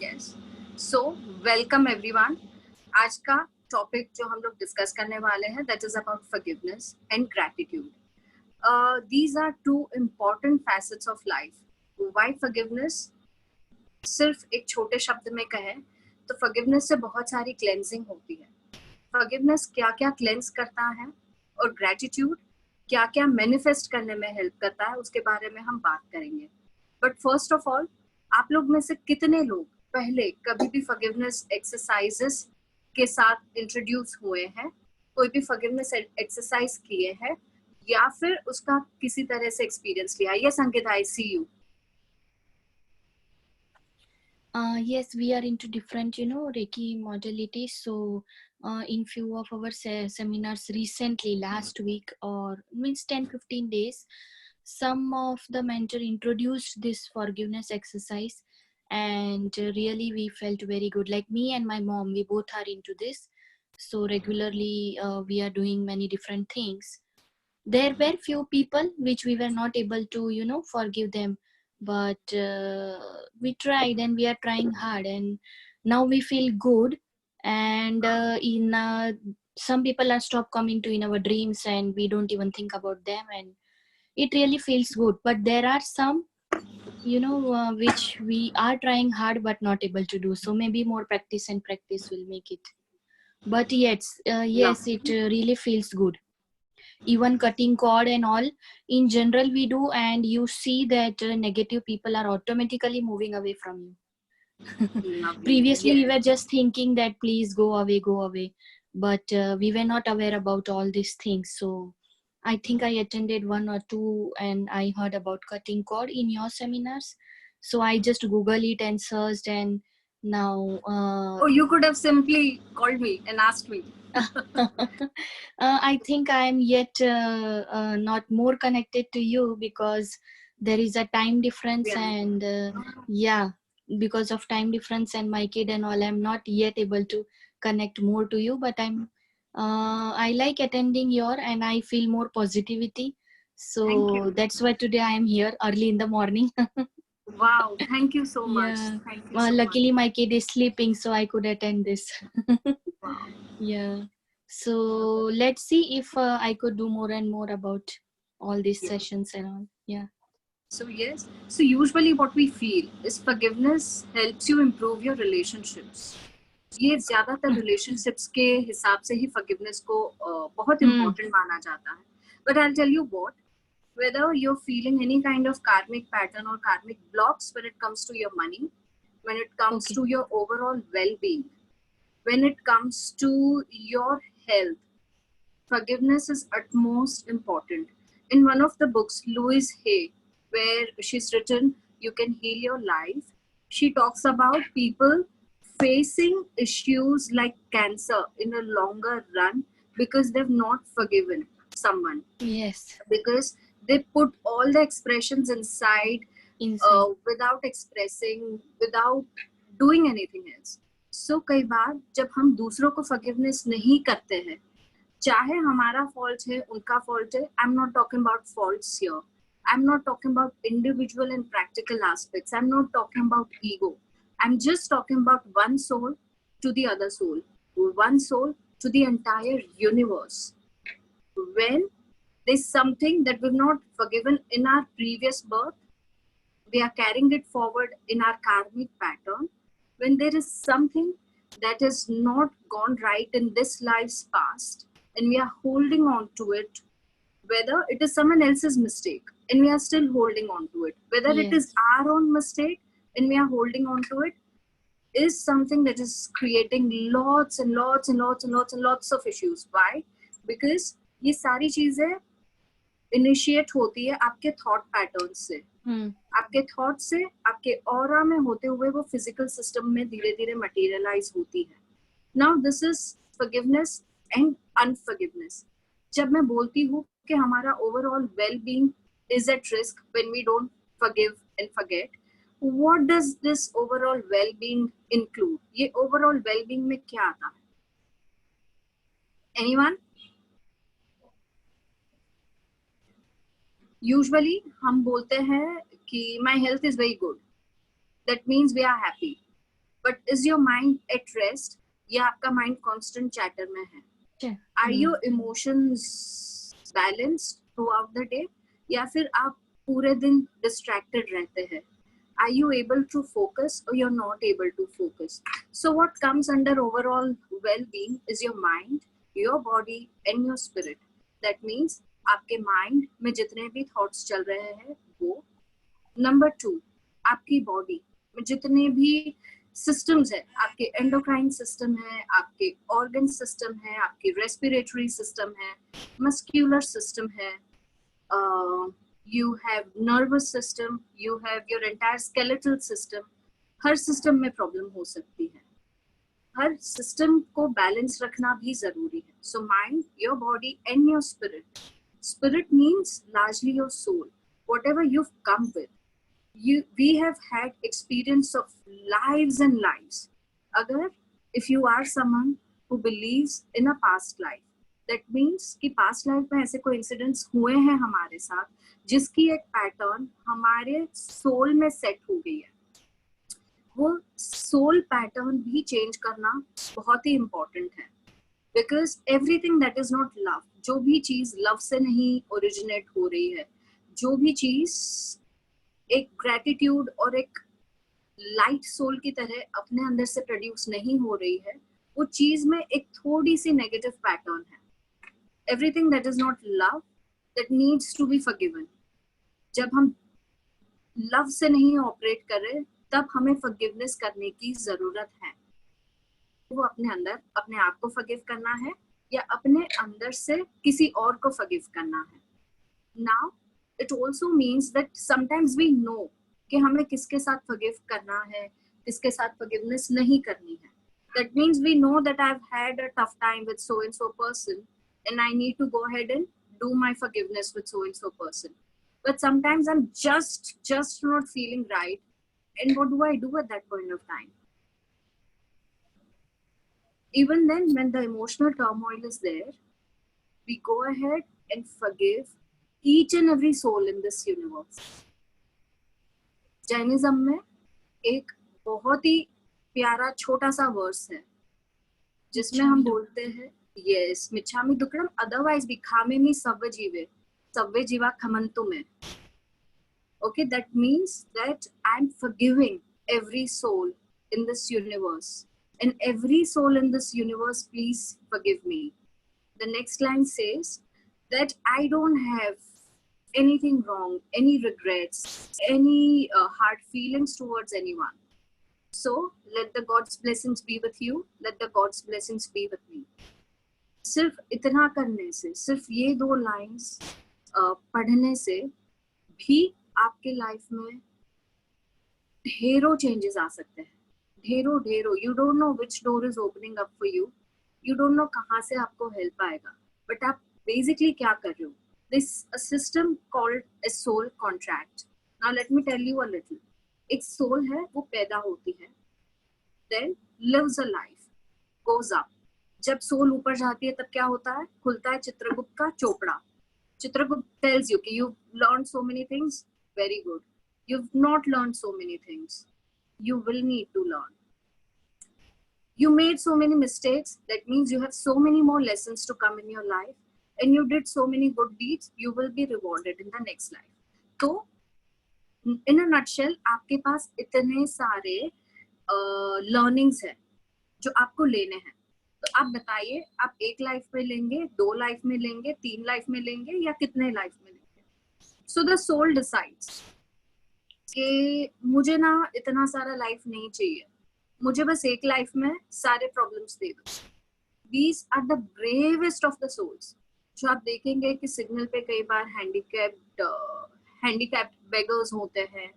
Yes so welcome everyone. आज का topic जो हम लोग डिस्कस करने वाले हैं that is about forgiveness and gratitude. These are two important facets of life. Why forgiveness? सिर्फ एक छोटे शब्द में कहें तो फॉरगिवनेस से बहुत सारी क्लेंजिंग होती है। फॉरगिवनेस क्या क्या क्लेंस करता है और ग्रैटिट्यूड क्या क्या मैनिफेस्ट करने में हेल्प करता है उसके बारे में हम बात करेंगे। बट फर्स्ट ऑफ ऑल, आप लोग में से कितने लोग पहले कभी भी फॉरगिवनेस एक्सरसाइजेस के साथ इंट्रोड्यूस हुए हैं? कोई भी फॉरगिवनेस एक्सरसाइज किए हैं या फिर उसका किसी तरह से एक्सपीरियंस लिया? Yes Ankita, I see you. Yes, we are into different, Reiki modalities. So, in few of our seminars recently, last week or means 10-15 days, some of the mentor introduced this forgiveness exercise, and really we felt very good. Like me and my mom, we both are into this. So regularly, we are doing many different things. There were few people which we were not able to forgive them, but we tried and we are trying hard, and now we feel good. And in some people are stopped coming to in our dreams, and we don't even think about them, and it really feels good. But there are some which we are trying hard but not able to do. So maybe more practice and practice will make it. But yes, it really feels good. Even cutting cord and all in general we do, and you see that negative people are automatically moving away from you. Previously we were just thinking that please go away, but we were not aware about all these things. So I think I attended one or two and I heard about cutting cord in your seminars, so I just google it and searched, and now Oh, you could have simply called me and asked me. I think I'm yet not more connected to you because there is a time difference, and because of time difference and my kid and all, I'm not yet able to connect more to you. But I like attending your, and I feel more positivity. So that's why today I am here early in the morning. Wow, thank you so much. Yeah. Thank you so Luckily, much. my kid is sleeping, so I could attend this. Wow. Yeah. So let's see if I could do more and more about all these sessions and all. Yeah. So yes, so usually what we feel is forgiveness helps you improve your relationships. ये ज्यादातर relationships के हिसाब से ही forgiveness को बहुत important माना जाता है. But I'll tell you what, whether you're feeling any kind of karmic pattern or karmic blocks when it comes to your money, when it comes to your overall well-being, when it comes to your health, forgiveness is utmost important. In one of the books, Louise Hay, where she's written You Can Heal Your Life, she talks about people facing issues like cancer in a longer run because they've not forgiven someone. Yes. Because they put all the expressions inside without expressing, without doing anything else. So कई बार जब हम दूसरों को forgiveness नहीं करते हैं, चाहे हमारा फॉल्ट है, उनका फॉल्ट है, I am not talking about faults here, I am not talking about individual and practical aspects, I am not talking about ego, I am just talking about one soul to the other soul, one soul to the entire universe. When there's something that we've not forgiven in our previous birth, we are carrying it forward in our karmic pattern. When there is something that has not gone right in this life's past, and we are holding on to it, whether it is someone else's mistake and we are still holding on to it, whether it is our own mistake and we are holding on to it, is something that is creating lots and lots and lots and lots and lots of issues. Why? Because ये सारी चीजें initiate होती है आपके thought pattern से, आपके thought से, आपके ऑरा में होते हुए वो फिजिकल सिस्टम में धीरे धीरे मटेरियलाइज होती है. Now this is forgiveness and unforgiveness. जब मैं बोलती हूँ कि हमारा overall well being is at risk when we don't forgive and forget, what does this overall well being include? ये ओवरऑल वेल बीइंग में क्या आता है? एनीवन? यूजुअली हम बोलते हैं कि my health is very good, that means we are happy. But is your mind at rest या आपका माइंड कांस्टेंट चैटर में है? Are your emotions balanced throughout the day या फिर आप पूरे दिन डिस्ट्रैक्टेड रहते हैं? Are you able to focus or you're not able to focus? So what comes under overall well-being is your mind, your body and your spirit. That means आपके mind में जितने भी thoughts चल रहे हैं वो. Number 2, आपकी body में जितने भी systems है, आपके endocrine system है, आपके organ system है, आपकी respiratory system है, muscular system है, you have nervous system, you have your entire skeletal system. Her system में problem हो सकती है. हर system को balance रखना भी जरूरी है. So mind, your body and your spirit. Spirit means largely your soul. Whatever you've come with. We have had experience of lives and lives. अगर if you are someone who believes in a past life, that means कि past life में ऐसे कोई incidents हुए हैं हमारे साथ जिसकी एक पैटर्न हमारे सोल में सेट हो गई है. वो सोल पैटर्न भी चेंज करना बहुत ही इम्पोर्टेंट है. Because everything that is not love, जो भी चीज लव से नहीं ओरिजिनेट हो रही है, जो भी चीज एक ग्रेटिट्यूड और एक लाइट सोल की तरह अपने अंदर से प्रोड्यूस नहीं हो रही है, वो चीज में एक थोड़ी सी नेगेटिव पैटर्न है. Everything that is not love that needs to be forgiven. जब हम लव से नहीं ऑपरेट कर रहे तब हमें फॉरगिवनेस करने की जरूरत है. वो अपने अंदर अपने आप को फॉरगिव करना है या अपने अंदर से किसी और को फॉरगिव करना है. Now it also means that sometimes we know कि हमें किसके साथ फॉरगिव करना है, किसके साथ फॉरगिवनेस नहीं करनी है. That means we know that I have had a tough time with so and so person and I need to go ahead and do my forgiveness with so and so person. But sometimes I'm just not feeling right. And what do I do at that point of time? Even then, when the emotional turmoil is there, we go ahead and forgive each and every soul in this universe. Jainism में एक बहुत ही प्यारा छोटा सा verse है जिसमें हम बोलते हैं Yes, Michami Dukram, otherwise Bikhamemi Savve Jiva Khamantume. Okay, that means that I'm forgiving every soul in this universe. And every soul in this universe, please forgive me. The next line says that I don't have anything wrong, any regrets, any hard feelings towards anyone. So let the God's blessings be with you. Let the God's blessings be with me. सिर्फ इतना करने से, सिर्फ ये 2 lines पढ़ने से भी आपके लाइफ में ढेरों चेंजेस आ सकते हैं. ढेरों. You don't know which door is opening up for you. You don't know कहाँ से आपको हेल्प आएगा, बट आप बेसिकली क्या कर रहे हो. This system called a soul contract. Now let me tell you a little. एक सोल है, वो पैदा होती है, then lives a life, goes up. जब सोल ऊपर जाती है तब क्या होता है, खुलता है चित्रगुप्त का चोपड़ा. चित्रगुप्त टेल्स यू कि you learn so many things, very good. You not learn so many things, you will need to learn. You made so many mistakes, that means you have so many more lessons to come in your life, and you did so many good deeds, you will be rewarded in the next life. तो in a nutshell, आपके पास इतने सारे learnings हैं जो आपको लेने हैं. तो आप बताइए, आप 1 लाइफ में लेंगे, 2 लाइफ में लेंगे, 3 लाइफ में लेंगे या कितने लाइफ में लेंगे. सो द सोल डिसाइड्स कि मुझे ना इतना सारा लाइफ नहीं चाहिए, मुझे बस 1 लाइफ में सारे प्रॉब्लम्स दे दो. These are the bravest of the souls. जो आप देखेंगे कि सिग्नल पे कई बार हैंडीकैप्ड बेगर्स होते हैं,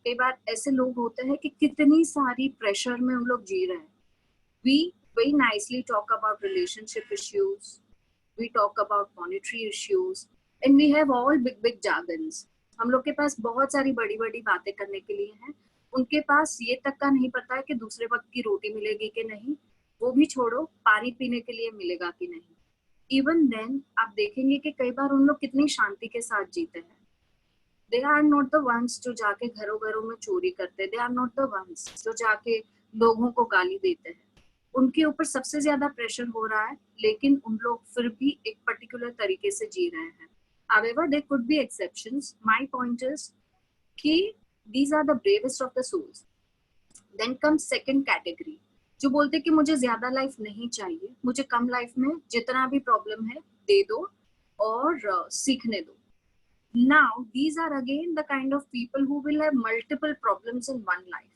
कई बार ऐसे लोग होते हैं कि कितनी सारी प्रेशर में उन लोग जी रहे हैं. We very nicely talk about relationship issues, we talk about monetary issues, and we have all big jargons. हम लोग के पास बहुत सारी बड़ी बड़ी बातें करने के लिए हैं. उनके पास ये तक का नहीं पता है कि दूसरे वक्त की रोटी मिलेगी कि नहीं, वो भी छोड़ो, पानी पीने के लिए मिलेगा कि नहीं. इवन देन आप देखेंगे कि कई बार उन लोग कितनी शांति के साथ जीते हैं. They are not the ones जो जाके घरों घरों में चोरी करते. They are not the ones जो जाके लोगों को गाली देते हैं, उनके ऊपर सबसे ज्यादा प्रेशर हो रहा है, लेकिन उन लोग फिर भी एक पर्टिकुलर तरीके से जी रहे हैं. However, there could be exceptions. My point is कि these are the bravest of the souls. Then comes second category, जो बोलते कि मुझे ज्यादा लाइफ नहीं चाहिए, मुझे कम लाइफ में जितना भी प्रॉब्लम है दे दो और सीखने दो. Now, these are again the kind of people who will have multiple problems in one life.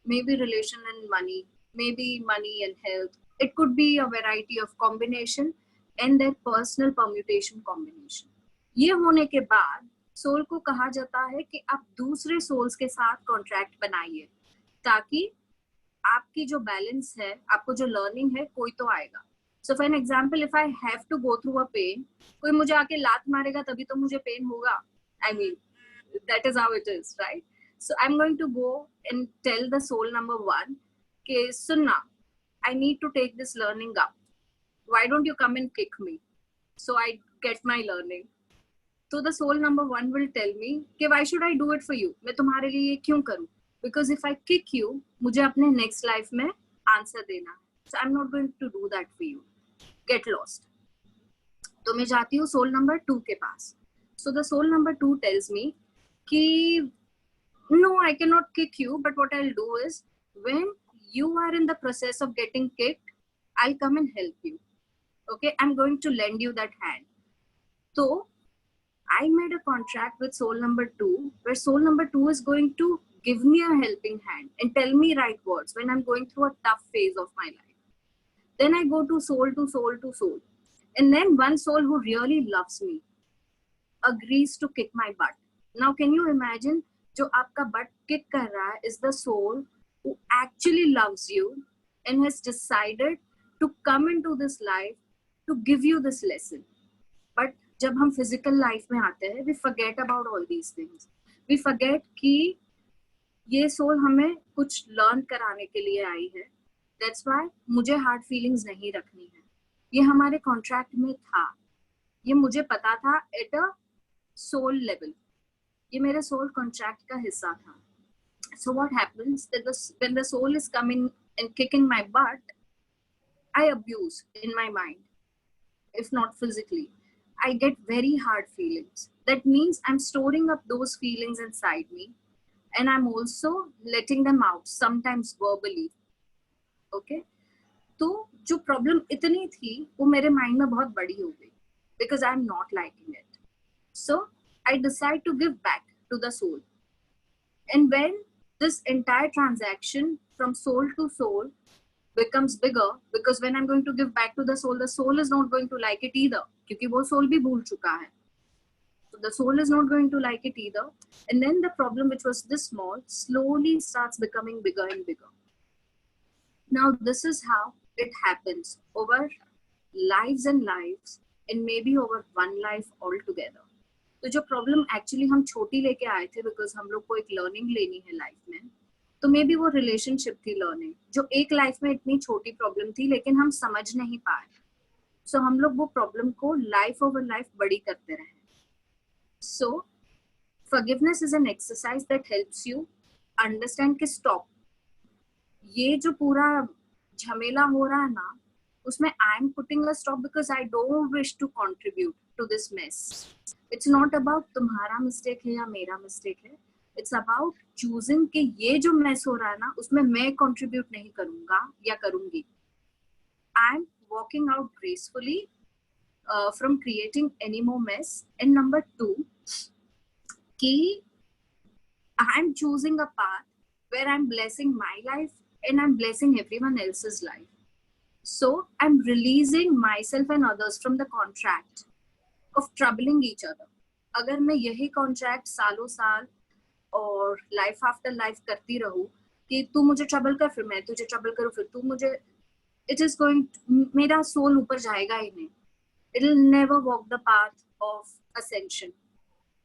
Maybe relation and money, maybe money and health. It could be a variety of combination and their personal permutation combination. ये होने के बाद soul को कहा जाता है कि आप दूसरे सोल्स के साथ कॉन्ट्रैक्ट बनाइए, ताकि आपकी जो बैलेंस है, आपको जो लर्निंग है, कोई तो आएगा. So for an example, if I have to go through a pain, कोई मुझे आके लात मारेगा तभी तो मुझे पेन होगा. I mean, that is how it is, right? So I'm going to go and tell the soul number one, कि सुनना, I need to take this learning up. Why don't you come and kick me so I get my learning? So the soul number one will tell me कि why should I do it for you? मैं तुम्हारे लिए ये क्यों करूं? Because if I kick you, मुझे अपने next life में answer देना. So I'm not going to do that for you. Get lost. तो मैं जाती हूँ soul number 2 के पास. So the soul number 2 tells me कि no, I cannot kick you, but what I'll do is when you are in the process of getting kicked, I'll come and help you. Okay, I'm going to lend you that hand. So I made a contract with soul number 2, where soul number 2 is going to give me a helping hand and tell me right words when I'm going through a tough phase of my life. Then I go to soul to soul to soul. And then one soul who really loves me agrees to kick my butt. Now, can you imagine, जो आपका butt kick कर रहा है is the soul who actually loves you and has decided to come into this life to give you this lesson. But जब हम physical life में आते हैं, we forget about all these things. We forget कि ये soul हमें कुछ learn कराने के लिए आई है. That's why मुझे hard feelings नहीं रखनी है. ये हमारे contract में था. ये मुझे पता था at a soul level. ये मेरे soul contract का हिस्सा था. So what happens that when the soul is coming and kicking my butt, I abuse in my mind, if not physically. I get very hard feelings. That means I'm storing up those feelings inside me, and I'm also letting them out, sometimes verbally. Okay? तो जो problem इतनी थी वो मेरे mind में बहुत बड़ी हो गई, because I'm not liking it. So I decide to give back to the soul. And when this entire transaction from soul to soul becomes bigger, because when I'm going to give back to the soul is not going to like it either, क्योंकि वो soul भी भूल चुका है. So the soul is not going to like it either. And then the problem, which was this small, slowly starts becoming bigger and bigger. Now, this is how it happens over lives and lives, and maybe over one life altogether. तो जो problem actually हम छोटी लेके आए थे, because हम लोग को एक लर्निंग लेनी है लाइफ में, तो मे बी वो रिलेशनशिप थी लर्निंग, जो एक लाइफ में इतनी छोटी प्रॉब्लम थी लेकिन हम समझ नहीं पाए. सो हम लोग वो प्रॉब्लम को लाइफ ओवर लाइफ बड़ी करते रहे. So forgiveness is an exercise that helps you understand कि स्टॉप, ये जो पूरा झमेला हो रहा है ना, उसमें I am putting a stop because I don't wish to contribute to this mess. It's not about तुम्हारा मिस्टेक है या मेरा मिस्टेक है. इट्स अबाउट चूजिंग कि ये जो मेस हो रहा है ना, उसमें मैं कंट्रीब्यूट नहीं करूंगा या करूंगी. I am walking out gracefully from creating any more mess. And number 2 कि I am choosing a path where I'm blessing my life and I'm blessing everyone else's life. So I'm releasing myself and others from the contract of troubling each other. अगर मैं यही contract सालों साल और life after life करती रहूं कि तू मुझे ट्रबल कर, फिर मैं तुझे ट्रबल करूं, फिर तू मुझे, इट इज गोइंग, मेरा सोल ऊपर जाएगा ही नहीं. It will never walk the path of ascension.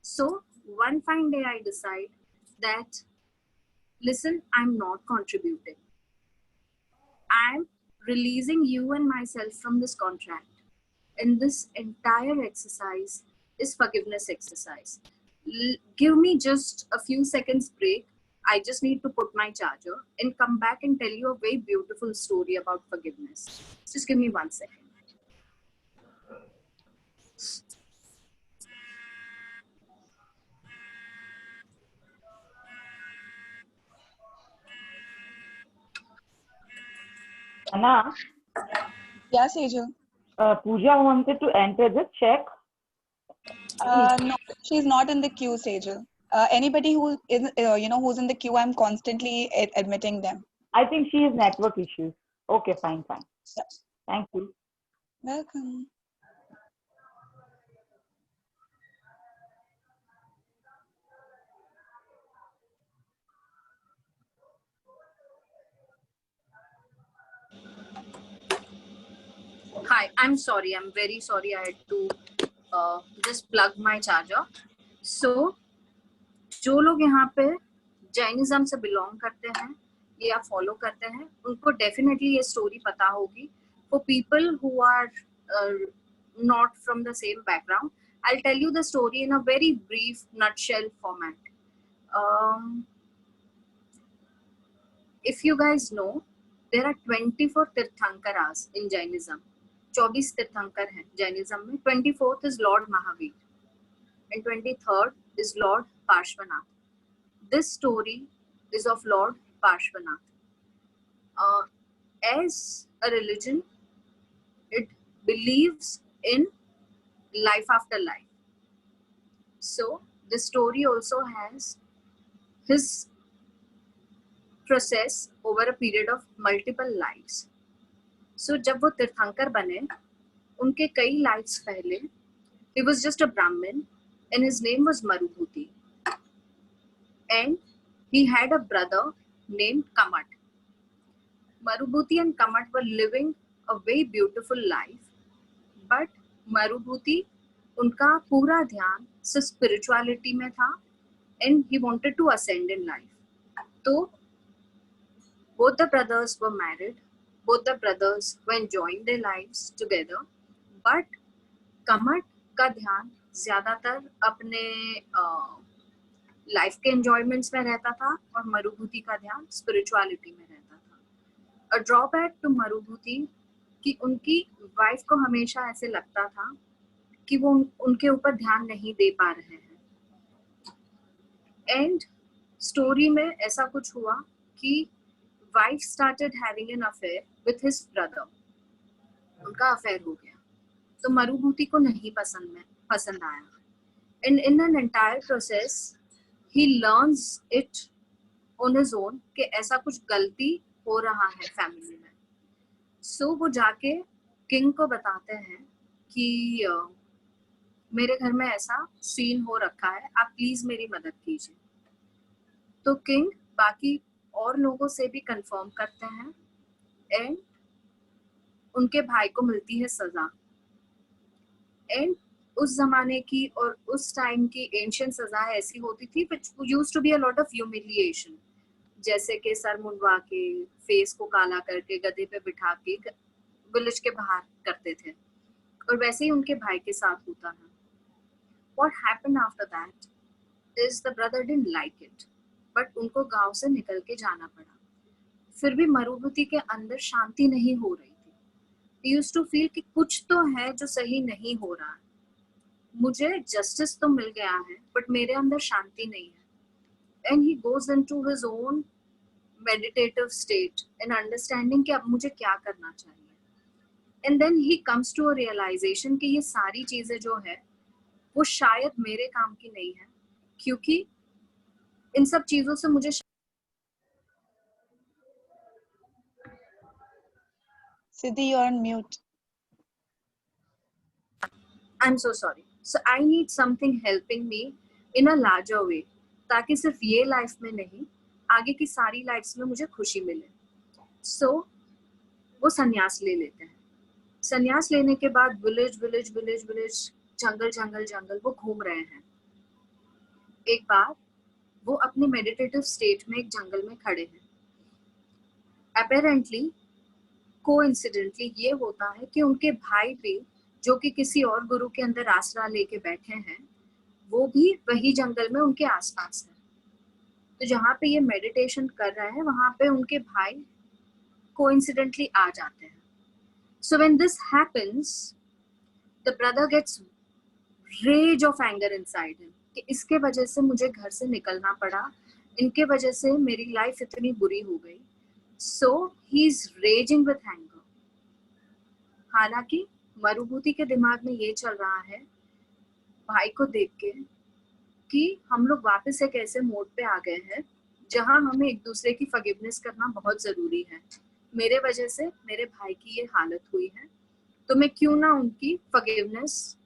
So one fine day I decide that, listen, I'm not contributing. I'm releasing you and myself from this contract. And this entire exercise is forgiveness exercise. Give me just a few seconds break. I just need to put my charger and come back and tell you a very beautiful story about forgiveness. Just give me 1 second. Anna, Yeah, Sejal. Pooja wanted to enter the check. No, she's not in the queue, Sejal. Anybody who is, who's in the queue, I'm constantly admitting them. I think she has network issues. Okay, fine. Yeah. Thank you. Welcome. Hi, I'm sorry. I'm very sorry. I had to just plug my charger. So, जो लोग यहाँ पे Jainism से belong करते हैं या follow करते हैं उनको डेफिनेटली ये स्टोरी पता होगी. For people who are not from the same background, I'll tell you the story in a very brief nutshell format. If you guys know, there are 24 Tirthankaras in Jainism. 24 तीर्थंकर हैं Jainism में. 24th is Lord Mahavir and 23rd is Lord Parshvanath. This story is of Lord Parshvanath. As a religion, it believes in life after life. So the story also has his process over a period of multiple lives. So जब वो तीर्थंकर बने, उनके कई lives पहले, he was just a Brahmin and his name was Marubhuti. And he had a brother named Kamat. Marubhuti and Kamat were living a very beautiful life, but Marubhuti, उनका पूरा ध्यान सिर्फ spirituality में था and he wanted to ascend in life. तो both the brothers were married, both the brothers were enjoying their lives together, but Kamat का ध्यान ज्यादातर अपने लाइफ के एंजॉयमेंट्स में रहता था और मरुभूति का ध्यान स्पिरिचुअलिटी में रहता था. अ ड्रॉबैक टू मरुभूति कि उनकी वाइफ को हमेशा ऐसे लगता था कि वो उनके ऊपर ध्यान नहीं दे पा रहे हैं. एंड स्टोरी में ऐसा कुछ हुआ कि wife started having an affair with his brother. उनका अफेयर हो गया तो मरुभूति को नहीं पसंद आया. And in an entire process he learns it on his own कि ऐसा कुछ गलती हो रहा है फैमिली में. So वो जाके किंग को बताते हैं कि मेरे घर में ऐसा सीन हो रखा है, आप प्लीज मेरी मदद कीजिए. तो किंग बाकी और लोगों से भी कंफर्म करते हैं एंड उनके भाई को मिलती है सजा. एंड उस जमाने की और उस टाइम की एंशियंट सजा ऐसी होती थी which used to be a lot of humiliation, जैसे कि सर मुंडवा के, फेस को काला करके, गधे पे बिठा के विलेज के बाहर करते थे. और वैसे ही उनके भाई के साथ होता है. What happened after that is the brother didn't like it, but उनको गांव से निकल के जाना पड़ा. फिर भी मरुभूति के अंदर शांति नहीं हो रही थी. He used to feel कि कुछ तो है जो सही नहीं हो रहा है. मुझे जस्टिस तो मिल गया है बट मेरे अंदर शांति नहीं है. And he goes into his own meditative state and understanding कि अब मुझे क्या करना चाहिए. And then he comes to a realisation कि ये सारी चीजें जो है वो शायद मेरे काम की नहीं है, क्योंकि इन सब चीजों से मुझे Siddhi, you're on mute. I'm so sorry. So I need something helping me in a larger way, ताकि सिर्फ ये लाइफ में नहीं, आगे की सारी लाइफ्स में मुझे खुशी मिले. So वो संन्यास ले लेते हैं. संन्यास लेने के बाद विलेज विलेज विलेज विलेज, जंगल जंगल जंगल वो घूम रहे हैं. एक बार वो अपने मेडिटेटिव स्टेट में एक जंगल में खड़े हैं. अपेरेंटली कोइंसिडेंटली ये होता है कि उनके भाई भी, जो कि किसी और गुरु के अंदर आसरा लेके बैठे हैं, वो भी वही जंगल में उनके आसपास है. तो जहाँ पे ये मेडिटेशन कर रहा है वहां पे उनके भाई कोइंसिडेंटली आ जाते हैं. So when this happens, the brother gets rage of anger inside him कि इसके वजह से मुझे घर से निकलना पड़ा, इनके वजह से मेरी लाइफ इतनी बुरी हो गई. So he is raging with anger. हालांकि मरुभूति के दिमाग में ये चल रहा है भाई को देख के कि हम लोग वापस एक ऐसे मोड पे आ गए हैं जहां हमें एक दूसरे की फॉरगिवनेस करना बहुत जरूरी है. मेरे वजह से मेरे भाई की ये हालत हुई है, तो मैं क्यों ना उनकी फॉरगिवनेस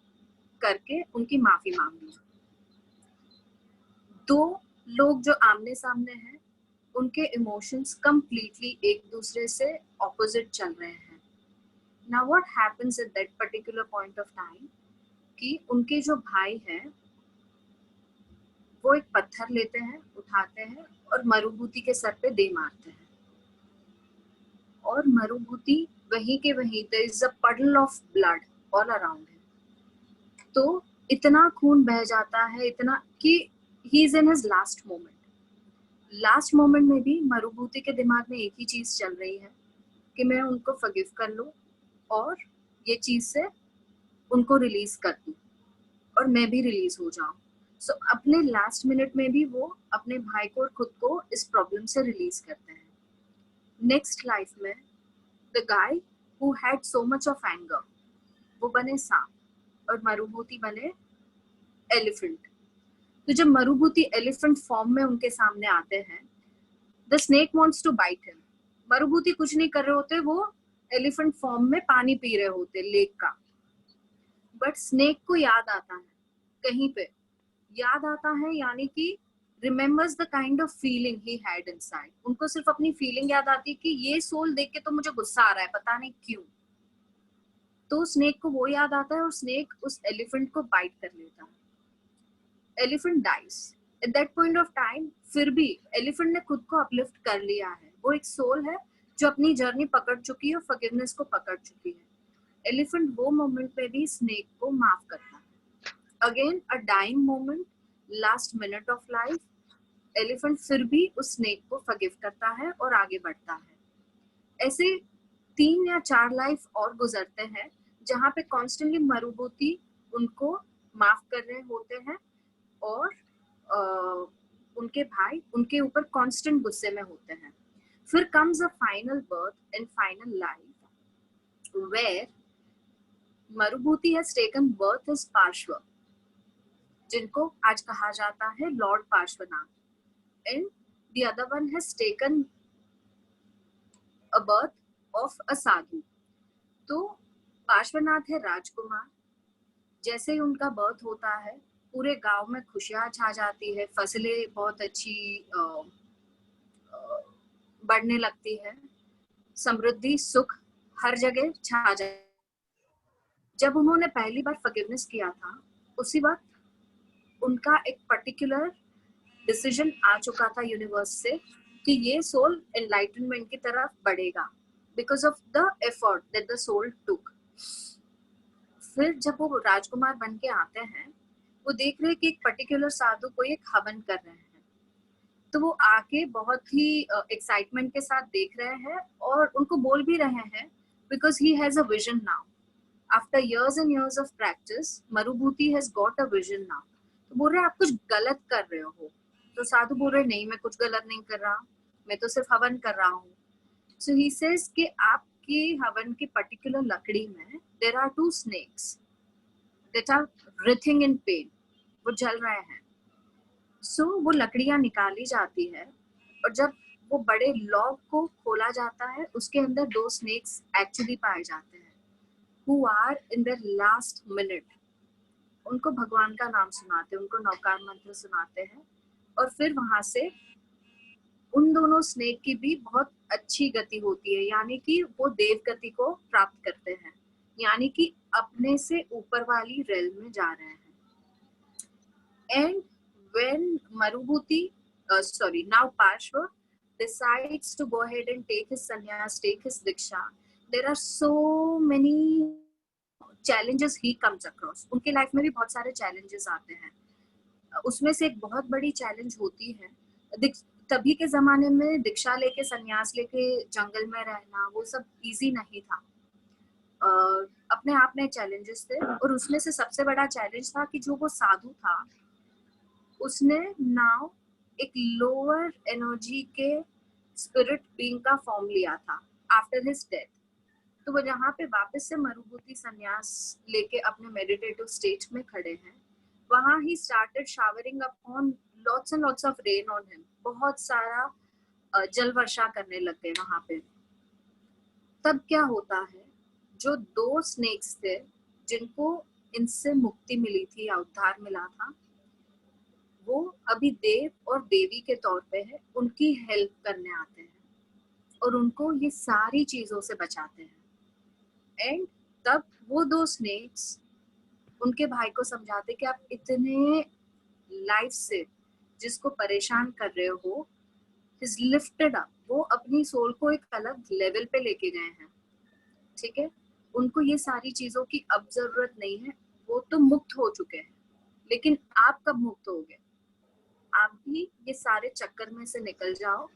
करके उनकी माफी मांग लूं. दो लोग जो आमने सामने हैं उनके इमोशंस कंप्लीटली एक दूसरे से ऑपोजिट चल रहे हैं. Now what happens at that particular point of time कि उनके जो भाई हैं वो एक पत्थर लेते हैं, उठाते हैं और मरुभूति के सर पे दे मारते हैं. और मरुभूति वहीं के वहीं there is a puddle of blood all around him. तो इतना खून बह जाता है, इतना कि he is in his last moment. Last moment में भी मरुभूति के दिमाग में एक ही चीज चल रही है कि मैं उनको फॉरगिव कर लूं और ये चीज से उनको रिलीज कर दूं और मैं भी रिलीज हो जाऊं. सो अपने लास्ट मिनट में भी वो अपने भाई को और खुद को इस प्रॉब्लम से रिलीज करते हैं. नेक्स्ट लाइफ में the guy who had so much of anger वो बने सांप और मरुभूति बने एलिफेंट. तो जब मरुभूति एलिफेंट फॉर्म में उनके सामने आते हैं, the snake wants to bite him. Marubhuti कुछ नहीं कर रहे होते, वो एलिफेंट फॉर्म में पानी पी रहे होते लेक का. बट स्नेक को याद आता है, कहीं पे याद आता है, यानी कि remembers the kind of feeling he had inside. उनको सिर्फ अपनी फीलिंग याद आती है कि ये सोल देख के तो मुझे गुस्सा आ रहा है, पता नहीं क्यों. तो स्नेक को वो याद आता है और स्नेक उस एलिफेंट को बाइट कर लेता है. Elephant dies at that point of time. फिर भी एलिफेंट ने खुद को अपलिफ्ट कर लिया है. वो एक सोल है जो अपनी जर्नी पकड़ चुकी है और फॉरगिवनेस को पकड़ चुकी है. एलिफेंट वो मोमेंट पे भी स्नेक को माफ करता है. Again a dying moment, last minute of life, elephant फिर भी उस स्नेक को फॉरगिव करता है और आगे बढ़ता है. ऐसे 3 या 4 लाइफ और गुजरते हैं जहाँ पे कॉन्स्टेंटली मरुभूति उनको माफ कर रहे होते हैं और उनके भाई उनके ऊपर कांस्टेंट गुस्से में होते हैं. फिर comes a final birth and final life where Marubhuti has taken birth as पार्श्व, जिनको आज कहा जाता है Lord Parshvanath, and the other one has taken a birth of a साधु. तो पार्श्वनाथ है राजकुमार. जैसे ही उनका बर्थ होता है पूरे गांव में खुशियां छा जाती है, फसलें बहुत अच्छी बढ़ने लगती है, समृद्धि सुख हर जगह छा जाए. जब उन्होंने पहली बार फॉरगिवनेस किया था उसी वक्त उनका एक पर्टिकुलर डिसीजन आ चुका था यूनिवर्स से कि ये सोल एनलाइटनमेंट की तरफ बढ़ेगा because of the effort that the soul took. फिर जब वो राजकुमार बन के आते हैं वो देख रहे हैं कि एक पर्टिकुलर साधु कोई एक हवन कर रहे हैं. तो वो आके बहुत ही एक्साइटमेंट के साथ देख रहे हैं और उनको बोल भी रहे हैं because he has a vision now. After years and years of practice, Marubhuti has got a vision now. तो बोल रहे आप कुछ गलत कर रहे हो. तो साधु बोल रहे नहीं, मैं कुछ गलत नहीं कर रहा, मैं तो सिर्फ हवन कर रहा हूँ. So he says कि आपकी हवन की पर्टिकुलर लकड़ी में there are 2 snakes that are writhing in pain. वो जल रहे हैं. So वो लकड़ियां निकाली जाती है और जब वो बड़े लॉग को खोला जाता है उसके अंदर 2 snakes एक्चुअली पाए जाते हैं who are in their last minute. उनको भगवान का नाम सुनाते हैं, उनको नवकार मंत्र सुनाते हैं और फिर वहां से उन दोनों स्नेक की भी बहुत अच्छी गति होती है, यानी कि वो देव गति को प्राप्त करते हैं, यानी कि अपने से ऊपर वाली रेल में जा रहे हैं. And when Marubhuti now Parshva decides to go ahead and take his sannyas, take his diksha, there are so many challenges he comes across. उनके लाइफ में भी बहुत सारे challenges आते हैं. उसमें से एक बहुत बड़ी चैलेंज होती है तभी के जमाने में दीक्षा लेके संन्यास लेके जंगल में रहना वो सब इजी नहीं था। अपने आप में चैलेंजेस थे, और उसमें से सबसे बड़ा चैलेंज था कि जो वो साधु था उसने नाउ एक लोअर एनर्जी के स्पिरिट बीइंग का फॉर्म लिया था आफ्टर हिज डेथ। तो वो जहाँ पे वापस से मरुभूति संन्यास लेके अपने मेडिटेटिव स्टेट में खड़े हैं, वहाँ he started showering upon lots and lots of rain on him. बहुत सारा जल वर्षा करने लग गए वहां पे। तब क्या होता है, जो 2 स्नेक्स थे जिनको इनसे मुक्ति मिली थी या उद्धार मिला था, वो अभी देव और देवी के तौर पे है, उनकी हेल्प करने आते हैं और उनको ये सारी चीजों से बचाते हैं। एंड तब वो 2 स्नेक्स उनके भाई को समझाते कि आप इतने लाइफ से जिसको परेशान कर रहे हो, इज लिफ्टेड अप, वो अपनी सोल को एक अलग लेवल पे लेके गए हैं। ठीक है, उनको ये सारी चीजों की अब जरूरत नहीं है, वो तो मुक्त हो चुके हैं। लेकिन आप कब मुक्त होगे? आप भी ये सारे चक्कर में से निकल जाओ,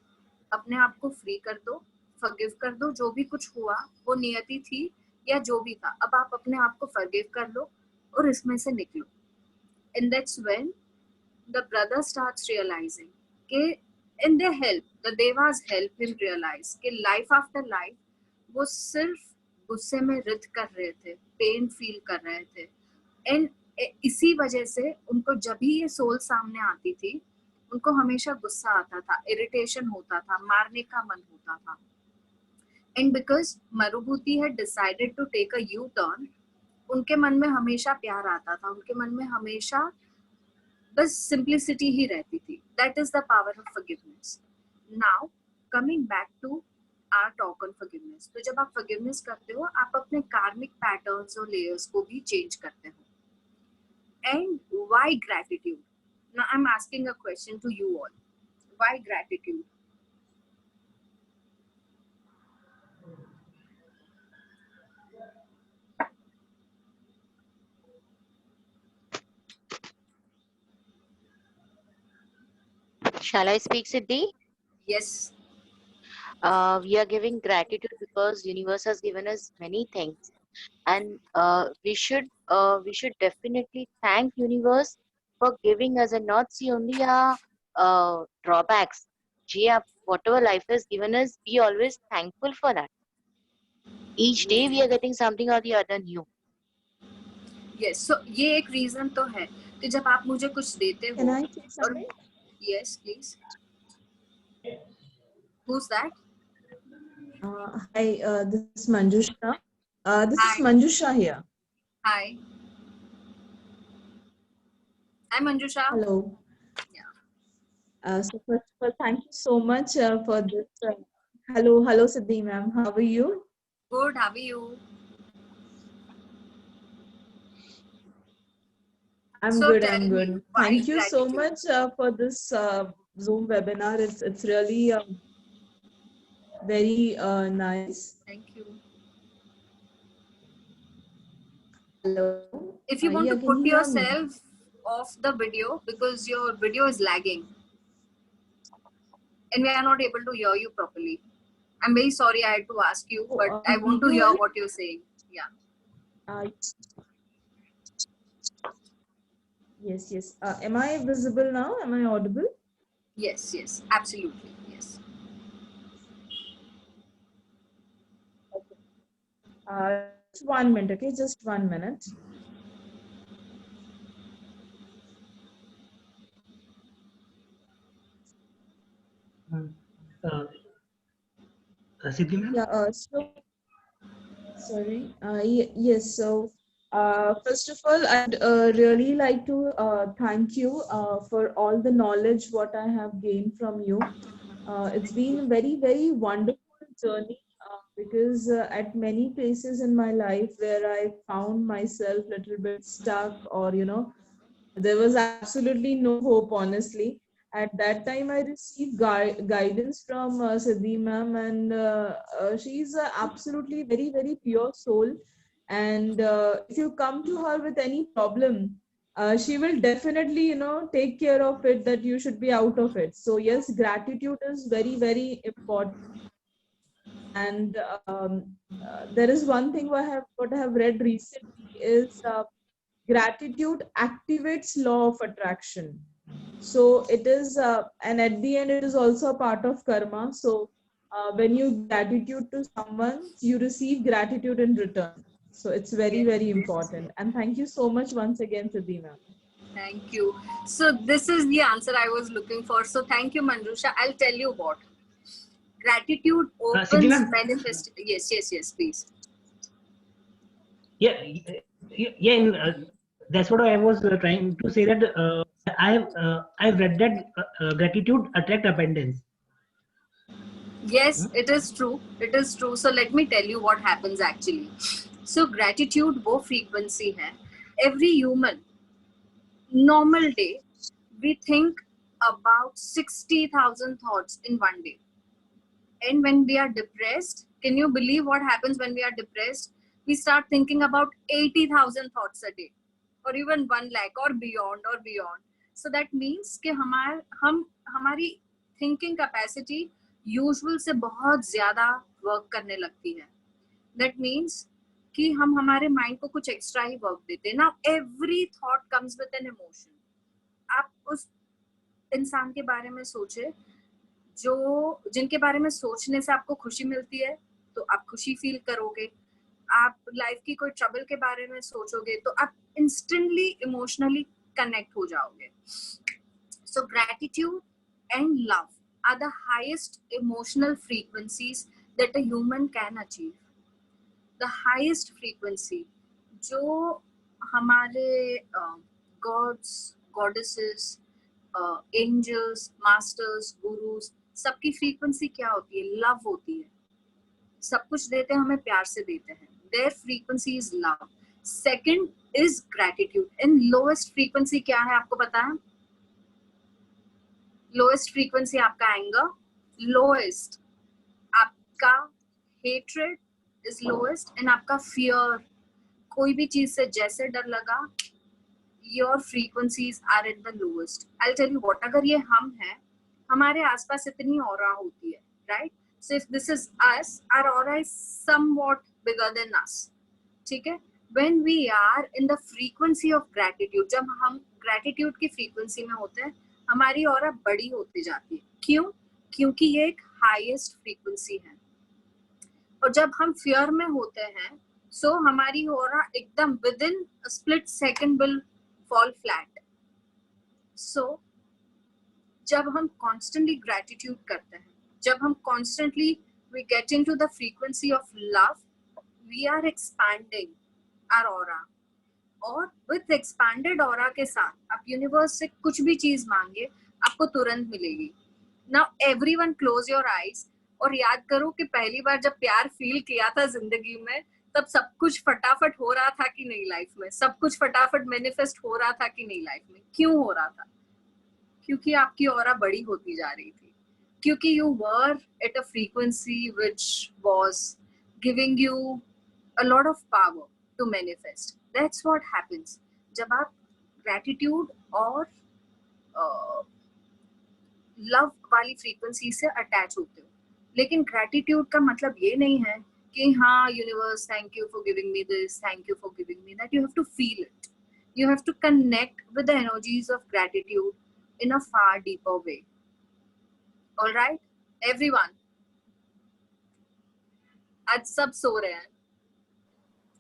अपने आप को फ्री कर दो, फॉरगिव कर दो। जो भी कुछ हुआ वो नियति थी या जो भी था, अब आप अपने आप को फॉरगिव कर लो और इसमें से निकलो। And that's when the brother starts realising कि in they help, the devas help him realise कि लाइफ आफ्टर लाइफ वो सिर्फ गुस्से में रिथ कर रहे थे, पेन फील कर रहे थे। एंड इसी वजह से उनको जब भी ये सोल सामने आती थी, उनको हमेशा गुस्सा आता था, इरिटेशन होता था, मारने का मन होता था। And because Marubhuti had decided to take a U-turn, उनके मन में हमेशा प्यार आता था, उनके मन में हमेशा बस सिंप्लिसिटी ही रहती थी। That is the power of forgiveness. Now coming back to our talk on forgiveness, तो जब आप फॉरगिवनेस करते हो, आप अपने कार्मिक पैटर्न्स और लेयर्स को भी चेंज करते हो। And why gratitude? Now I'm asking a question to you all. Why gratitude? Shall I speak, Siddhi? Yes. We are giving gratitude because universe has given us many things, and we should definitely thank universe for giving us and not see only our drawbacks. Whatever life has given us, be always thankful for that. Each day we are getting something or the other new. Yes. So ये एक reason तो है कि जब आप मुझे कुछ देते हो, Can I say और something? yes, please. Who's that? Hi, this is Manjusha. This Hi. is Manjusha here. Hi. Hi, Manjusha. Hello. Yeah. So first of all, thank you so much for this. Hello, Siddhi ma'am. How are you? Good. How are you? I'm So good. tell I'm me, good. why Thank you so gratitude? much for this Zoom webinar. It's really very nice. Thank you. Hello. If you want Yeah, to can put you hear me? yourself off the video because your video is lagging and we are not able to hear you properly. I'm very sorry I had to ask you, Oh, but I want to video hear is- what you're saying. Yeah. Yes. Am I visible now? Am I audible? Yes, absolutely. Yes. Just 1 minute, okay? Just 1 minute. Siddhi ma'am? Yeah, sorry. Yes, so first of all, I'd really like to thank you for all the knowledge what I have gained from you. It's been a very, very wonderful journey because at many places in my life where I found myself a little bit stuck or, there was absolutely no hope, honestly. At that time, I received guidance from Siddhi ma'am, and she's absolutely very, very pure soul. And if you come to her with any problem, she will definitely, take care of it, that you should be out of it. So yes, gratitude is very, very important. And there is one thing what I have read recently is gratitude activates law of attraction. So it is, and at the end, it is also a part of karma. So when you gratitude to someone, you receive gratitude in return. So it's very, very important. And thank you so much once again, Siddhi ma'am. Thank you. So this is the answer I was looking for. So thank you, Manjusha. I'll tell you what. Gratitude opens Siddhi ma'am. manifest. Yes, please. Yeah, that's what I was trying to say, that I've read that gratitude attract abundance. Yes, it is true. It is true. So let me tell you what happens actually. So gratitude वो frequency है. Every human, normal day, we think about 60,000 thoughts in one day. And when we are depressed, can you believe what happens when we are depressed? We start thinking about 80,000 thoughts a day, or even 1 lakh, or beyond, So that means कि हमारी thinking capacity usual से बहुत ज़्यादा work करने लगती है. That means कि हम हमारे mind को कुछ extra ही work देते हैं. Now every thought comes with an emotion. आप उस इंसान के बारे में सोचे जिनके बारे में सोचने से आपको खुशी मिलती है, तो आप खुशी फील करोगे. आप लाइफ की कोई ट्रबल के बारे में सोचोगे तो आप इंस्टेंटली इमोशनली कनेक्ट हो जाओगे. So gratitude and love are the highest emotional frequencies that a human can achieve. The highest frequency जो हमारे gods, goddesses, angels, masters, gurus, सबकी फ्रीक्वेंसी क्या होती है? लव होती है. सब कुछ देते हैं, हमें प्यार से देते हैं. Their frequency is love. Second is gratitude. And lowest frequency क्या है आपको पता है? Lowest frequency आपका anger, lowest आपका hatred is lowest, and आपका fear, कोई भी चीज से जैसे डर लगा, your frequencies are at the lowest. I'll tell you what, अगर ये हम हैं, हमारे आसपास इतनी aura होती है, right? So if this is us, our aura is somewhat bigger than us. ठीक है? When we are in the frequency of gratitude, जब हम gratitude की frequency में होते हैं, हमारी aura बड़ी होती जाती है. क्यों? क्योंकि ये एक highest frequency है. और जब हम fear में होते हैं, so हमारी aura एकदम within a split second will fall flat. So जब हम constantly gratitude करते हैं, जब हम constantly we get into the frequency of love, we are expanding our aura. और with expanded aura के साथ आप universe से कुछ भी चीज मांगे, आपको तुरंत मिलेगी. Now everyone close your eyes और याद करो कि पहली बार जब प्यार फील किया था जिंदगी में, तब सब कुछ फटाफट हो रहा था कि नहीं लाइफ में? सब कुछ फटाफट मैनिफेस्ट हो रहा था कि नहीं लाइफ में? क्यों हो रहा था? क्योंकि आपकी ऑरा बड़ी होती जा रही थी. क्योंकि you were at a frequency which was giving you a lot of power to manifest. That's what happens. जब आप gratitude और love वाली frequency से attach होते हो. लेकिन gratitude का मतलब ये नहीं है कि हाँ universe, thank you for giving me this, thank you for giving me that. You have to feel it. You have to connect with the energies of gratitude in a far deeper way. All right, everyone. आज सब सो रहे हैं.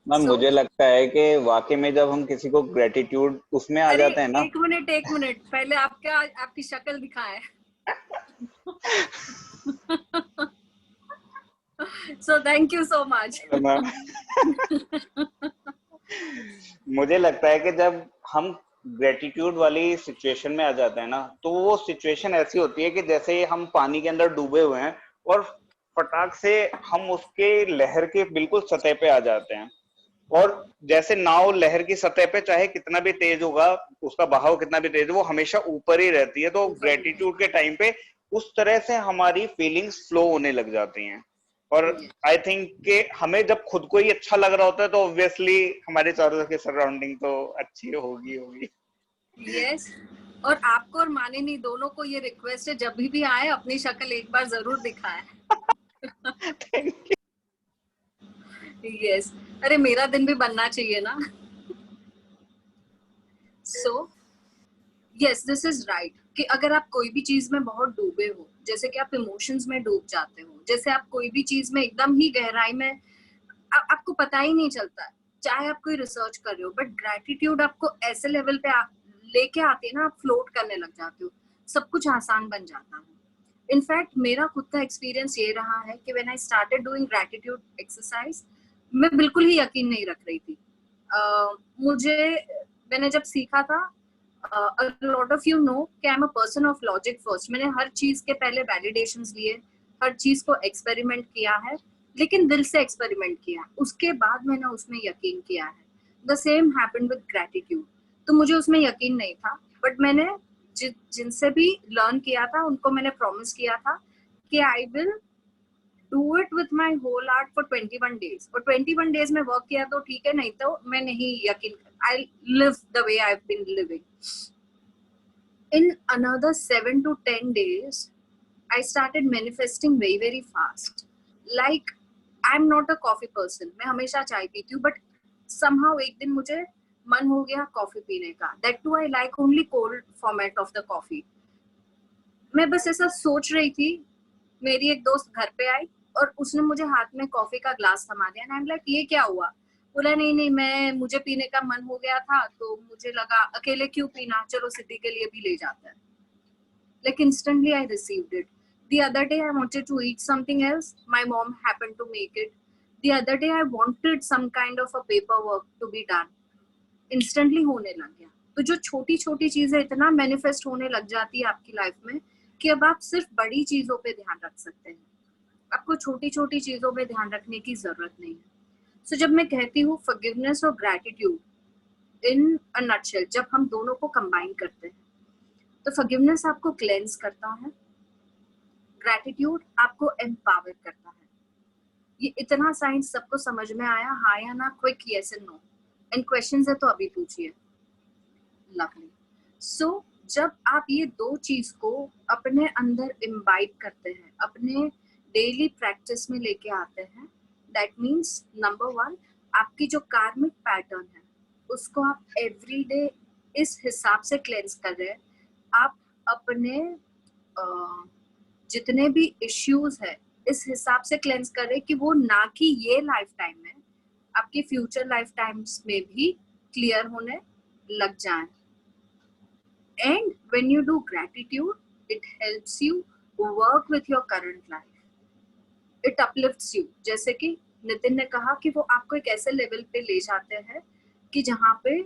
Ma'am मुझे लगता है कि वाकई में जब हम किसी को ग्रेटिट्यूड उसमें आ जाते हैं ना. एक मिनट पहले आपकी शक्ल दिखाएं. So thank you so much. मुझे लगता है कि जब हम ग्रेटिट्यूड वाली सिचुएशन में आ जाते हैं ना, तो वो सिचुएशन ऐसी होती है कि जैसे हम पानी के अंदर डूबे हुए हैं और फटाक से हम उसके लहर के बिल्कुल सतह पे आ जाते हैं. और जैसे नाव लहर की सतह पे चाहे कितना भी तेज होगा, उसका बहाव कितना भी तेज, वो हमेशा ऊपर ही रहती है. तो ग्रेटिट्यूड के टाइम पे उस तरह से हमारी फीलिंग्स फ्लो होने लग जाती हैं. और आई थिंक कि हमें जब खुद को ही अच्छा लग रहा होता है तो ऑब्वियसली हमारे चारों के सराउंडिंग तो अच्छी होगी. यस, और आपको और मानिनी दोनों को ये रिक्वेस्ट है, जब भी आए अपनी शक्ल एक बार जरूर दिखाएं. Thank you. यस, अरे मेरा दिन भी बनना चाहिए ना. So yes, this is right कि अगर आप कोई भी चीज में बहुत डूबे हो, जैसे कि आप इमोशंस में डूब जाते हो, जैसे आप कोई भी चीज में एकदम ही गहराई में आपको पता ही नहीं चलता, चाहे आप कोई रिसर्च कर रहे हो, बट ग्रेटिट्यूड आपको ऐसे लेवल पे लेके आती है ना, आप फ्लोट करने लग जाते हो, सब कुछ आसान बन जाता है. इनफैक्ट मेरा खुद का एक्सपीरियंस ये रहा है कि when I started doing gratitude exercise, मैं बिल्कुल ही यकीन नहीं रख रही थी. मुझे मैंने जब सीखा था, a lot of you know कि I'm a person of logic first. मैंने हर चीज के पहले वैलिडेशंस लिए, हर चीज को एक्सपेरिमेंट किया है, लेकिन दिल से एक्सपेरिमेंट किया, उसके बाद मैंने उसमें यकीन किया है. The same happened with gratitude. तो मुझे उसमें यकीन नहीं था, बट मैंने जिनसे भी लर्न किया था उनको मैंने प्रॉमिस किया था कि I will do it with my whole heart for 21 days. और 21 days में वर्क किया तो ठीक है, नहीं तो मैं नहीं यकीन. I live the way I have been living. In another 7 to 10 days, I started manifesting very, very fast. Like, I'm not a coffee person. मैं हमेशा चाय पीती हूँ, but somehow एक दिन मुझे मन हो गया कॉफी पीने का. That too, I like only cold format of the coffee. मैं बस ऐसा सोच रही थी, मेरी एक दोस्त घर पे आई और उसने मुझे हाथ में कॉफी का ग्लास थमा दिया. And I'm like, ये क्या हुआ? बोला नहीं, मुझे पीने का मन हो गया था, तो मुझे लगा अकेले क्यों पीना, चलो सिद्धि के लिए भी ले जाते हैं. Like instantly I received it. The other day I wanted to eat something else. My mom happened to make it. The other day I wanted some kind of a paperwork to be done. Instantly होने लग गया. तो जो छोटी छोटी चीजें इतना manifest होने लग जाती है आपकी लाइफ में कि अब आप सिर्फ बड़ी चीजों पे ध्यान रख सकते हैं, आपको छोटी छोटी चीजों पे ध्यान रखने की जरूरत नहीं है. सो जब मैं कहती हूँ फॉरगिवनेस और ग्रैटिट्यूड इन अ नटशेल, जब हम दोनों को कंबाइन करते हैं, तो फॉरगिवनेस आपको क्लेंस करता है, ग्रैटिट्यूड आपको एम्पावर करता है. ये इतना साइंस सबको समझ में आया, हाँ या ना? Quick yes and no. And questions है तो अभी पूछिए. लवली. सो जब आप ये दो चीज को अपने अंदर इम्बाइब करते हैं, अपने डेली प्रैक्टिस में लेके आते हैं, दैट मीन्स नंबर 1, आपकी जो कार्मिक पैटर्न है उसको आप एवरी डे इस हिसाब से क्लेंस कर रहे हैं. आप अपने जितने भी इश्यूज है इस हिसाब से क्लेंस कर रहे हैं कि वो ना कि ये लाइफ टाइम में, आपके फ्यूचर लाइफ टाइम्स में भी क्लियर होने लग जाए. And when you do gratitude, it helps you work with your current life. It uplifts you. जैसे कि नितिन ने कहा कि वो आपको एक ऐसे लेवल पे ले जाते हैं कि जहाँ पे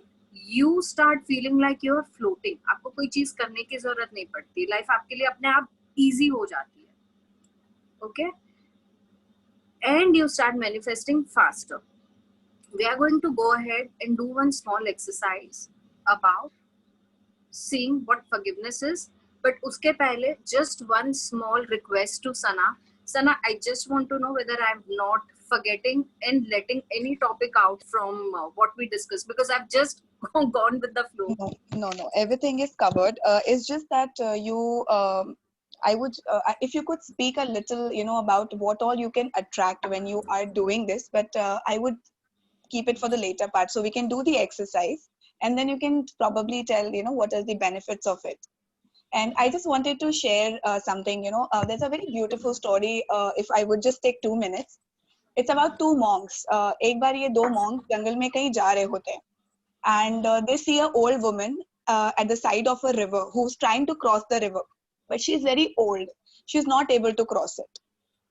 you start feeling like you are floating. आपको कोई चीज करने की जरूरत नहीं पड़ती, लाइफ आपके लिए अपने आप इजी हो जाती है. Okay, and you start manifesting faster. We are going to go ahead and do one small exercise about seeing what forgiveness is. But uske pehle, just one small request to Sana. Sana, I just want to know whether I'm not forgetting and letting any topic out from what we discussed, because I've just gone with the flow. No. Everything is covered. It's just that I would, if you could speak a little, about what all you can attract when you are doing this. But I would keep it for the later part, so we can do the exercise and then you can probably tell what are the benefits of it. And I just wanted to share something. There's a very beautiful story. If I would just take 2 minutes, it's about 2 monks. एक बार ये 2 monks जंगल में कहीं जा रहे होते हैं, and they see a old woman at the side of a river who's trying to cross the river, but she's very old, she's not able to cross it.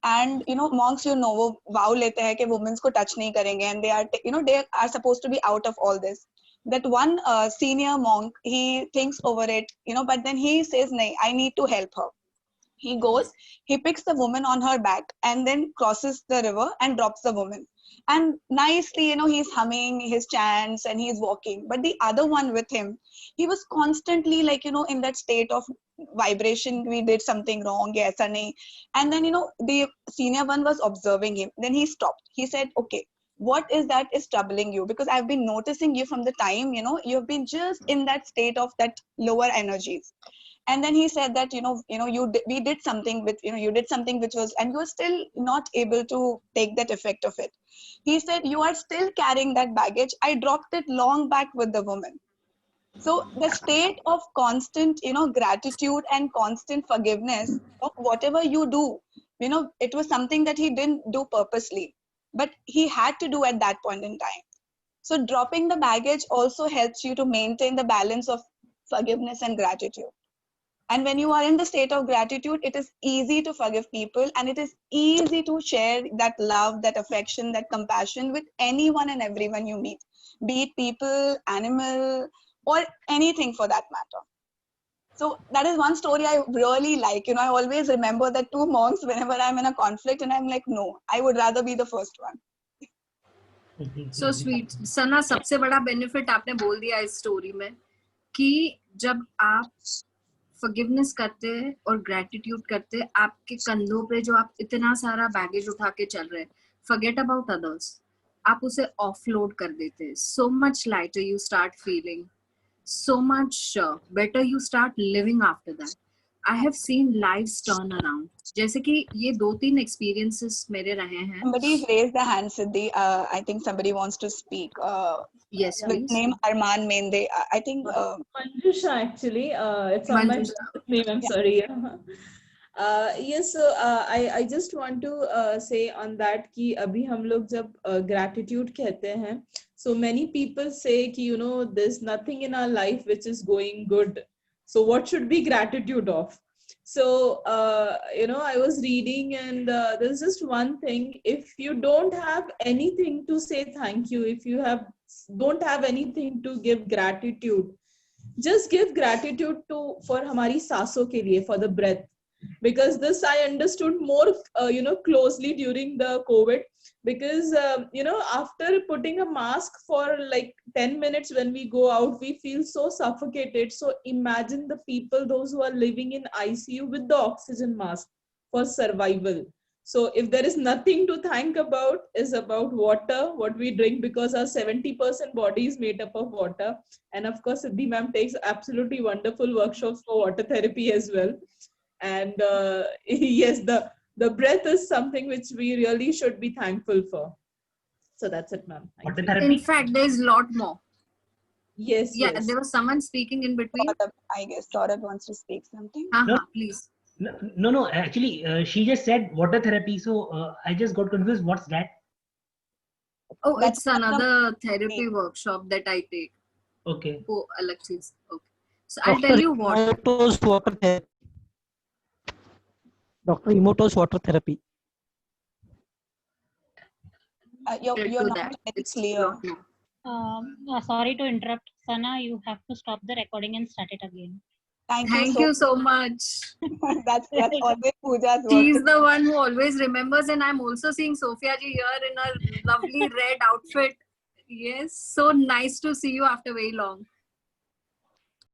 And monks, वो vow लेते हैं कि women को touch नहीं करेंगे, and they are supposed to be out of all this. That one senior monk, he thinks over it, but then he says, "No, I need to help her." He goes, he picks the woman on her back and then crosses the river and drops the woman. And nicely, he's humming his chants and he's walking. But the other one with him, he was constantly in that state of vibration. We did something wrong. Yes, nahi. And then, the senior one was observing him. Then he stopped. He said, "Okay, what is that is troubling you, because I've been noticing you from the time, you know, you've been just in that state of that lower energies. And then he said that, we did something with, you did something which was, and you are still not able to take that effect of it. He said, you are still carrying that baggage. I dropped it long back with the woman. So the state of constant, gratitude and constant forgiveness of whatever you do, it was something that he didn't do purposely, but he had to do at that point in time. So dropping the baggage also helps you to maintain the balance of forgiveness and gratitude. And when you are in the state of gratitude, it is easy to forgive people, and it is easy to share that love, that affection, that compassion with anyone and everyone you meet, be it people, animal, or anything for that matter. So that is one story I really like. I always remember that two monks whenever I'm in a conflict, and I'm like, no, I would rather be the first one. So sweet. सना, सबसे बड़ा benefit आपने बोल दिया इस story में कि जब आप फॉरगिवनेस करते हैं और ग्रेटिट्यूड करते हैं, आपके कंधों पे जो आप इतना सारा बैगेज उठा के चल रहे हैं, फॉरगेट अबाउट अदर्स, आप उसे ऑफलोड कर देते हैं. So much lighter you start feeling, so much better you start living after that. I have seen lives turn around. जैसे कि ये 2-3 experiences मेरे रहे हैं. Somebody raised the hand, Siddhi. I think somebody wants to speak. Yes, please. Name Arman Mende. I think. Manjusha, actually. It's on my name. I'm sorry. Yes, so I just want to say on that कि अभी हम लोग जब gratitude कहते हैं, so many people say कि there's nothing in our life which is going good. So what should be gratitude of? So, I was reading, and there's just one thing. If you don't have anything to say thank you, if you don't have anything to give gratitude, just give gratitude for हमारी सांसों के लिए, for the breath. Because this I understood more, closely during the COVID. Because, after putting a mask for like 10 minutes when we go out, we feel so suffocated. So imagine the people, those who are living in ICU with the oxygen mask for survival. So if there is nothing to thank about, is about water, what we drink, because our 70% body is made up of water. And of course, Siddhi ma'am takes absolutely wonderful workshops for water therapy as well. And yes, the breath is something which we really should be thankful for. So that's it, ma'am. In fact, there's a lot more. Yes. Yeah, yes. there was someone speaking in between. I guess Saurabh wants to speak something. No. Please. No. Actually, she just said water therapy. So I just got confused. What's that? Oh, it's another therapy workshop that I take. Okay. Oh, Alexis. Okay. So I'll tell you what. Emoto's water therapy. Dr. Emoto's water therapy. You're not very clear. Sorry to interrupt, Sana. You have to stop the recording and start it again. Thank you so much. That's always Pooja's work. She's the one who always remembers, and I'm also seeing Sophia ji here in a lovely red outfit. Yes, so nice to see you after very long.